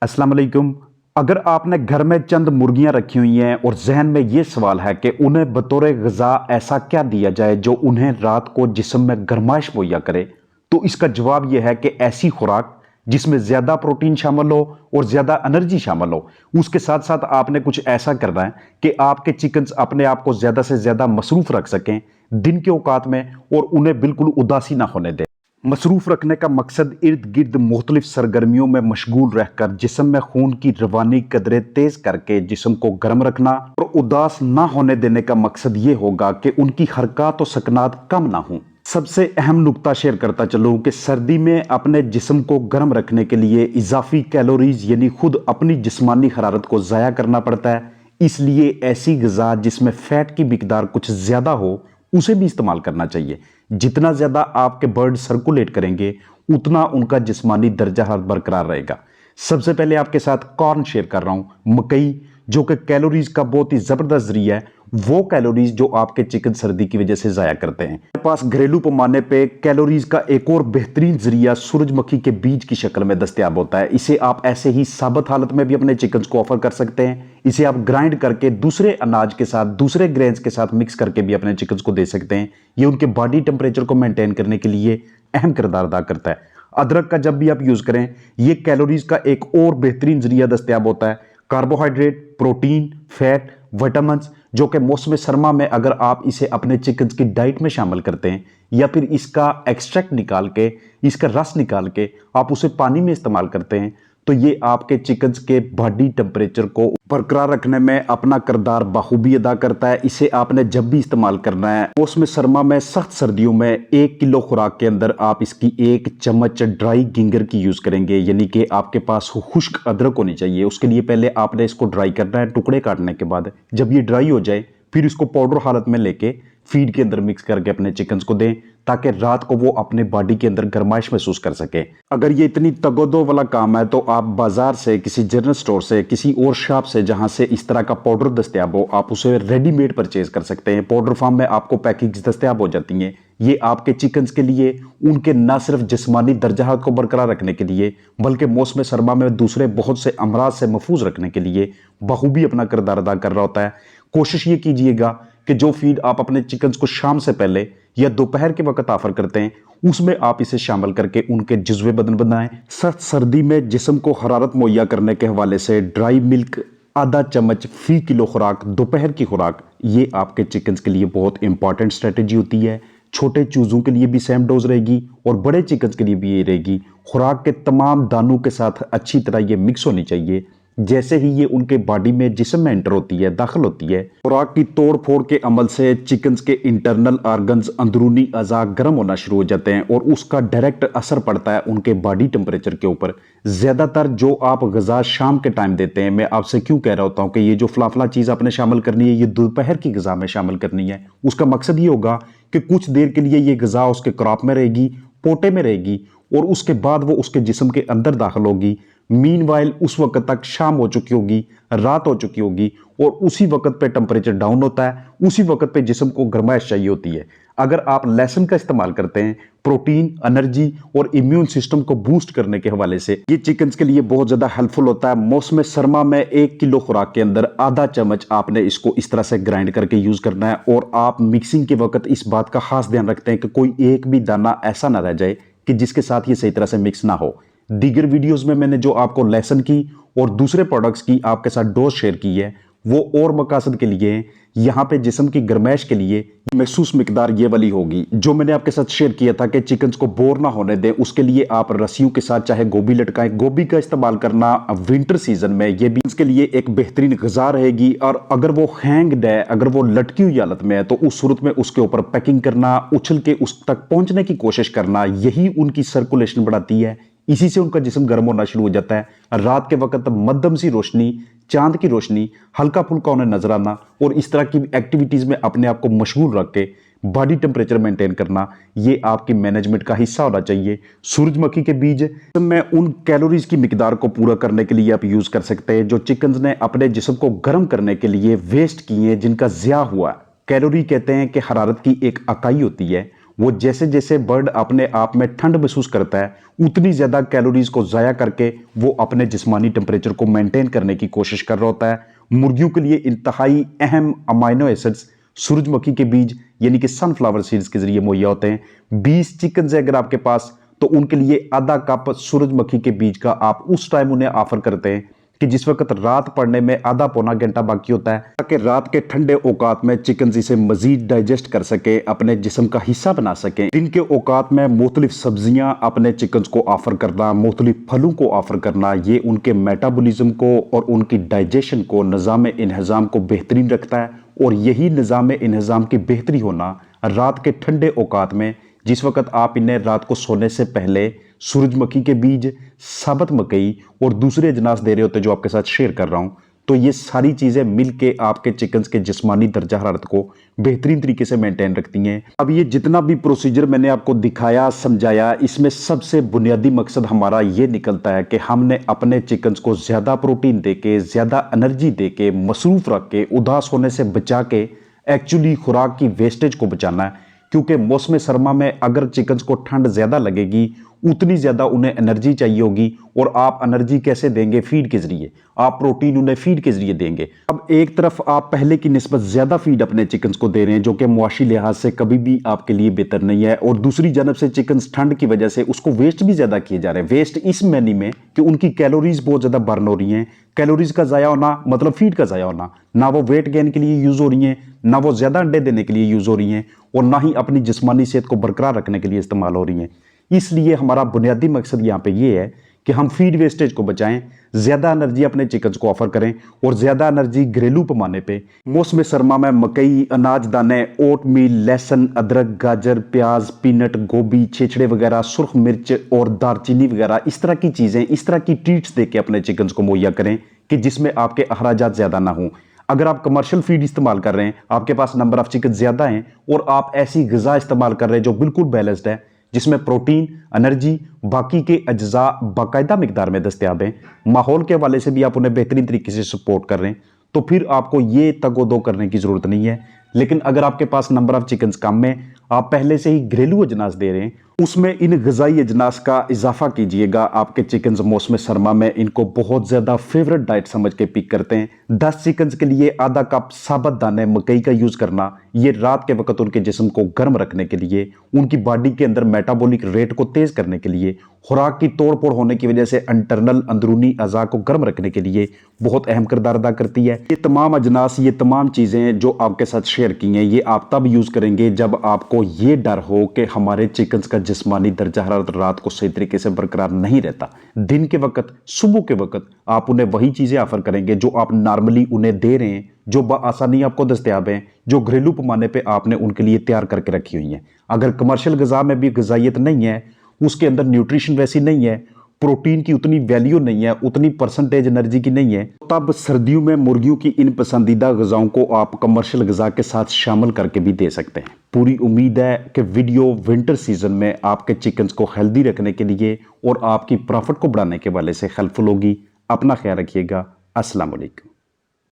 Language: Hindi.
अस्सलाम वालेकुम। अगर आपने घर में चंद मुर्गियां रखी हुई हैं और जहन में ये सवाल है कि उन्हें बतौर ग़िज़ा ऐसा क्या दिया जाए जो उन्हें रात को जिस्म में गर्माइश मुहैया करे, तो इसका जवाब यह है कि ऐसी खुराक जिसमें ज़्यादा प्रोटीन शामिल हो और ज़्यादा एनर्जी शामिल हो। उसके साथ साथ आपने कुछ ऐसा करना है कि आपके चिकन्स अपने आप को ज़्यादा से ज़्यादा मसरूफ़ रख सकें दिन के औकात में और उन्हें बिल्कुल उदासी ना होने दें। मसरूफ रखने का मकसद इर्द गिर्द मुख्तलिफ सरगर्मियों में मशगूल रहकर जिस्म में खून की रवानी कदरें तेज करके जिस्म को गर्म रखना और उदास ना होने देने का मकसद ये होगा कि उनकी हरकत और सकनात कम ना हों। सबसे अहम नुक्ता शेयर करता चलूँ कि सर्दी में अपने जिस्म को गर्म रखने के लिए इजाफी कैलोरीज यानी खुद अपनी जिस्मानी हरारत को ज़ाया करना पड़ता है। इसलिए ऐसी ग़िज़ा जिसमें फ़ैट की मिकदार कुछ ज़्यादा हो उसे भी इस्तेमाल करना चाहिए। जितना ज़्यादा आपके ब्लड सर्कुलेट करेंगे उतना उनका जिस्मानी दर्जा हरारत बरकरार रहेगा। सबसे पहले आपके साथ कॉर्न शेयर कर रहा हूं, मकई, जो कि कैलोरीज का बहुत ही ज़बरदस्त ज़रिया है। वो कैलोरीज जो आपके चिकन सर्दी की वजह से ज़ाया करते हैं। मेरे पास घरेलू पैमाने पे कैलोरीज का एक और बेहतरीन ज़रिया सूरजमुखी के बीज की शक्ल में दस्तयाब होता है। इसे आप ऐसे ही साबुत हालत में भी अपने चिकन को ऑफर कर सकते हैं। इसे आप ग्राइंड करके दूसरे अनाज के साथ, दूसरे ग्रेन्स के साथ मिक्स करके भी अपने चिकन को दे सकते हैं। ये उनके बॉडी टेम्परेचर को मेंटेन करने के लिए अहम किरदार अदा करता है। अदरक का जब भी आप यूज़ करें, ये कैलोरीज का एक और बेहतरीन ज़रिया दस्तयाब होता है। कार्बोहाइड्रेट, प्रोटीन, फैट, विटामिन, जो कि मौसम सरमा में अगर आप इसे अपने चिकन की डाइट में शामिल करते हैं या फिर इसका एक्सट्रैक्ट निकाल के, इसका रस निकाल के आप उसे पानी में इस्तेमाल करते हैं, तो ये आपके चिकन के बॉडी टेम्परेचर को बरकरार रखने में अपना किरदार बखूबी अदा करता है। इसे आपने जब भी इस्तेमाल करना है, मौसम सरमा में, सख्त सर्दियों में 1 किलो खुराक के अंदर आप इसकी 1 चम्मच ड्राई गिंगर की यूज़ करेंगे, यानी कि आपके पास खुश्क अदरक होनी चाहिए। उसके लिए पहले आपने इसको ड्राई करना है। टुकड़े काटने के बाद जब ये ड्राई हो जाए फिर इसको पाउडर हालत में लेके फीड के अंदर मिक्स करके अपने चिकन्स को दें, ताकि रात को वो अपने बॉडी के अंदर गर्माइश महसूस कर सके। अगर ये इतनी तगोदो वाला काम है तो आप बाजार से, किसी जनरल स्टोर से, किसी और शॉप से जहां से इस तरह का पाउडर दस्तयाब हो, आप उसे रेडीमेड परचेज कर सकते हैं। पाउडर फॉर्म में आपको पैकेज दस्तयाब हो जाती हैं। ये आपके चिकन्स के लिए उनके न सिर्फ जिस्मानी दर्जाहत को बरकरार रखने के लिए बल्कि मौसम सरमा में दूसरे बहुत से अमराज से महफूज रखने के लिए बखूबी अपना किरदार अदा कर रहा होता है। कोशिश ये कीजिएगा कि जो फीड आप अपने चिकन्स को शाम से पहले या दोपहर के वक्त ऑफर करते हैं उसमें आप इसे शामिल करके उनके जज्बे बदन बनाएं। सख्त सर्दी में जिस्म को हरारत मुहैया करने के हवाले से ड्राई मिल्क आधा चम्मच फी किलो खुराक, दोपहर की खुराक, ये आपके चिकन्स के लिए बहुत इंपॉर्टेंट स्ट्रेटेजी होती है। छोटे चूज़ों के लिए भी सेम डोज रहेगी और बड़े चिकन्स के लिए भी ये रहेगी। खुराक के तमाम दानों के साथ अच्छी तरह ये मिक्स होनी चाहिए। जैसे ही ये उनके बॉडी में जिस्म में एंटर होती है, दाखिल होती है, खुराक की तोड़ फोड़ के अमल से चिकन्स के इंटरनल ऑर्गन्स, अंदरूनी अज़ा गर्म होना शुरू हो जाते हैं और उसका डायरेक्ट असर पड़ता है उनके बॉडी टेम्परेचर के ऊपर। ज़्यादातर जो आप ग़िज़ा शाम के टाइम देते हैं, मैं आपसे क्यों कह रहा होता हूँ कि ये जो फलाफला चीज़ आपने शामिल करनी है ये दोपहर की ग़िज़ा में शामिल करनी है, उसका मकसद ये होगा कि कुछ देर के लिए ये ग़िज़ा उसके क्रॉप में रहेगी, पोटे में रहेगी और उसके बाद वो उसके जिस्म के अंदर दाखिल होगी। मीनवाइल उस वक्त तक शाम हो चुकी होगी, रात हो चुकी होगी और उसी वक्त पे टेम्परेचर डाउन होता है, उसी वक्त पे जिस्म को गर्माइश चाहिए होती है। अगर आप लहसुन का इस्तेमाल करते हैं प्रोटीन, एनर्जी और इम्यून सिस्टम को बूस्ट करने के हवाले से, ये चिकन्स के लिए बहुत ज़्यादा हेल्पफुल होता है। मौसम सरमा में 1 किलो खुराक के अंदर आधा चम्मच आपने इसको इस तरह से ग्राइंड करके यूज़ करना है और आप मिक्सिंग के वक्त इस बात का खास ध्यान रखते हैं कि कोई एक भी दाना ऐसा ना रह जाए कि जिसके साथ ये सही तरह से मिक्स ना हो। दीगर वीडियोस में मैंने जो आपको लहसुन की और दूसरे प्रोडक्ट्स की आपके साथ डोज शेयर की है वो और मकासद के लिए हैं। यहाँ पे जिस्म की गर्माइश के लिए महसूस मिकदार ये वाली होगी। जो मैंने आपके साथ शेयर किया था कि चिकन्स को बोर ना होने दें, उसके लिए आप रस्सियों के साथ चाहे गोभी लटकाएं। गोभी का इस्तेमाल करना विंटर सीजन में ये भी इसके लिए एक बेहतरीन ग़िज़ा रहेगी। और अगर वो हैंग्ड है, अगर वो लटकी हुई हालत में है, तो उस सूरत में उसके ऊपर पैकिंग करना, उछल के उस तक पहुंचने की कोशिश करना, यही उनकी सर्कुलेशन बढ़ाती है। इसी से उनका जिस्म गर्म होना शुरू हो जाता है। रात के वक्त मध्यम सी रोशनी, चांद की रोशनी, हल्का फुल्का उन्हें नजर आना और इस तरह की एक्टिविटीज में अपने आप को मशगूल रख के बॉडी टेम्परेचर मेंटेन करना, ये आपकी मैनेजमेंट का हिस्सा होना चाहिए। सूरजमुखी के बीज में उन कैलोरीज की मिकदार को पूरा करने के लिए आप यूज कर सकते हैं जो चिकन्स ने अपने जिस्म को गर्म करने के लिए वेस्ट किए, जिनका ज़िया हुआ। कैलोरी कहते हैं कि हरारत की एक इकाई होती है वो जैसे जैसे बर्ड अपने आप में ठंड महसूस करता है उतनी ज़्यादा कैलोरीज को ज़ाया करके वो अपने जिस्मानी टेम्परेचर को मेंटेन करने की कोशिश कर रहा होता है। मुर्गियों के लिए इंतहाई अहम अमाइनो एसिड्स सूरजमुखी के बीज यानी कि सनफ्लावर सीड्स के जरिए मुहैया होते हैं। 20 चिकन है अगर आपके पास, तो उनके लिए आधा कप सूरजमुखी के बीज का आप उस टाइम उन्हें ऑफर करते हैं कि जिस वक्त रात पड़ने में आधा पौना घंटा बाकी होता है, ताकि रात के ठंडे औकात में चिकन इसे मजीद डाइजेस्ट कर सके, अपने जिस्म का हिस्सा बना सके। दिन के औकात में मुख्तलिफ सब्जियां अपने चिकन को ऑफर करना, मुख्तलिफ फलों को ऑफर करना, ये उनके मेटाबॉलिज्म को और उनकी डाइजेशन को, निज़ाम इंहज़ाम को बेहतरीन रखता है। और यही निज़ाम इंहज़ाम की बेहतरी होना रात के ठंडे औकात में, जिस वक्त आप इन्हें रात को सोने से पहले सूरजमुखी के बीज, साबुत मकई और दूसरे अजनास दे रहे होते जो आपके साथ शेयर कर रहा हूं, तो ये सारी चीज़ें मिलके आपके चिकन्स के जिस्मानी दर्जा हरारत को बेहतरीन तरीके से मेंटेन रखती हैं। अब ये जितना भी प्रोसीजर मैंने आपको दिखाया, समझाया, इसमें सबसे बुनियादी मकसद हमारा ये निकलता है कि हमने अपने चिकन्स को ज़्यादा प्रोटीन दे के, ज़्यादा एनर्जी दे के, मसरूफ़ रख के, उदास होने से बचा के एक्चुअली खुराक की वेस्टेज को बचाना है। क्योंकि मौसम सरमा में अगर चिकन्स को ठंड ज़्यादा लगेगी उतनी ज़्यादा उन्हें एनर्जी चाहिए होगी, और आप एनर्जी कैसे देंगे? फीड के ज़रिए। आप प्रोटीन उन्हें फीड के ज़रिए देंगे। अब एक तरफ आप पहले की निस्बत ज़्यादा फीड अपने चिकन्स को दे रहे हैं, जो कि मुआशी लिहाज से कभी भी आपके लिए बेहतर नहीं है, और दूसरी जानब से चिकन्स ठंड की वजह से उसको वेस्ट भी ज़्यादा किए जा रहे हैं। वेस्ट इस मैनी में कि उनकी कैलोरीज बहुत ज़्यादा बर्न हो रही हैं। कैलोरीज का ज़ाया होना मतलब फीड का ज़ाया होना, ना वो वेट गेन के लिए यूज़ हो रही हैं, ना वो ज़्यादा अंडे देने के लिए यूज़ हो रही हैं, और ना ही अपनी जिस्मानी सेहत को बरकरार रखने के लिए इस्तेमाल हो रही हैं। इसलिए हमारा बुनियादी मकसद यहाँ पे ये है कि हम फीड वेस्टेज को बचाएं, ज़्यादा एनर्जी अपने चिकन्स को ऑफर करें, और ज़्यादा एनर्जी घरेलू पैमाने पे मौसम सरमा में मकई, अनाज दाने, ओट मील, लहसुन, अदरक, गाजर, प्याज, पीनट, गोभी, छेछड़े वगैरह, सुर्ख मिर्च और दारचीनी वगैरह, इस तरह की चीज़ें, इस तरह की ट्रीट्स दे के अपने चिकन्स को मुहैया करें कि जिसमें आपके अखराजात ज़्यादा ना हों। अगर आप कमर्शियल फीड इस्तेमाल कर रहे हैं, आपके पास नंबर ऑफ चिकन ज़्यादा हैं, और आप ऐसी ग़िज़ा इस्तेमाल कर रहे हैं जो बिल्कुल बैलेंस्ड है, जिसमें प्रोटीन, एनर्जी, बाकी के अज्जा बाकायदा मिकदार में दस्तयाब हैं, माहौल के हवाले से भी आप उन्हें बेहतरीन तरीके से सपोर्ट कर रहे हैं, तो फिर आपको ये तगोदो करने की ज़रूरत नहीं है। लेकिन अगर आपके पास नंबर ऑफ चिकन्स कम है, आप पहले से ही घरेलू अजनास दे रहे हैं, उसमें इन ग़िज़ाई अजनास का इजाफा कीजिएगा। आपके चिकन्स मौसम सरमा में इनको बहुत ज़्यादा फेवरेट डाइट समझ के पिक करते हैं। 10 चिकन्स के लिए आधा कप साबुत दाने मकई का यूज़ करना, ये रात के वक्त उनके जिस्म को गर्म रखने के लिए, उनकी बॉडी के अंदर मेटाबॉलिक रेट को तेज़ करने के लिए, खुराक की तोड़ फोड़ होने की वजह से इंटरनल अंदरूनी अज़ा को गर्म रखने के लिए बहुत अहम किरदार अदा करती है। ये तमाम अजनास, ये तमाम चीज़ें जो आपके साथ शेयर की हैं, ये आप तब यूज़ करेंगे जब आपको ये डर हो कि हमारे चिकन्स का जिस्मानी दर्जा हरारत रात को सही तरीके से बरकरार नहीं रहता। दिन के वक्त, सुबह के वक्त आप उन्हें वही चीज़ें ऑफर करेंगे जो आप नॉर्मली उन्हें दे रहे हैं, जो बआसानी आपको दस्तयाब हैं, जो घरेलू पैमाने पे आपने उनके लिए तैयार करके रखी हुई हैं। अगर कमर्शियल ग़िज़ा में भी ग़िज़ाइयत नहीं है, उसके अंदर न्यूट्रिशन वैसी नहीं है, प्रोटीन की उतनी वैल्यू नहीं है, उतनी परसेंटेज एनर्जी की नहीं है, तब सर्दियों में मुर्गियों की इन पसंदीदा ग़िज़ाओं को आप कमर्शियल ग़िज़ा के साथ शामिल करके भी दे सकते हैं। पूरी उम्मीद है कि वीडियो विंटर सीजन में आपके चिकन्स को हेल्दी रखने के लिए और आपकी प्रॉफिट को बढ़ाने के वाले से हेल्पफुल होगी। अपना ख्याल रखिएगा। अस्सलाम वालेकुम।